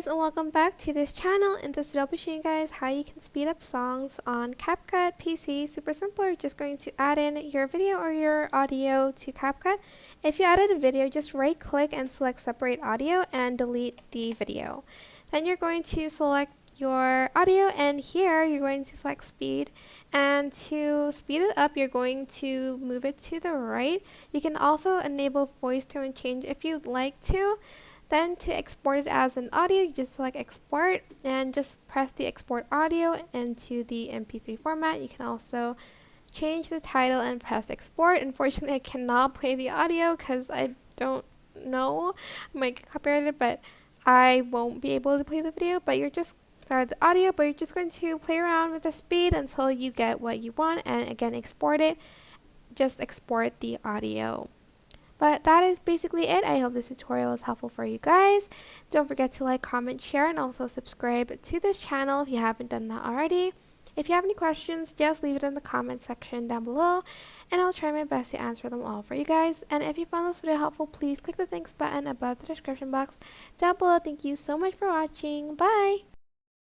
guys, and welcome back to this channel. In this video I'll be showing you guys how you can speed up songs on CapCut PC. Super simple. You're just going to add in your video or your audio to CapCut. If you added a video, just right click and select separate audio and delete the video. Then you're going to select your audio, and here you're going to select speed, and to speed it up you're going to move it to the right. You can also enable voice tone change if you'd like to. Then to export it as an audio, you just select export and just press the export audio into the MP3 format. You can also change the title and press export. Unfortunately, I cannot play the audio because I don't know, I might get copyrighted, but I won't be able to play the video. But the audio, but you're just going to play around with the speed until you get what you want, and again export it. Just export the audio. But that is basically it. I hope this tutorial was helpful for you guys. Don't forget to like, comment, share, and also subscribe to this channel if you haven't done that already. If you have any questions, just leave it in the comment section down below, and I'll try my best to answer them all for you guys. And if you found this video helpful, please click the thanks button above the description box down below. Thank you so much for watching. Bye!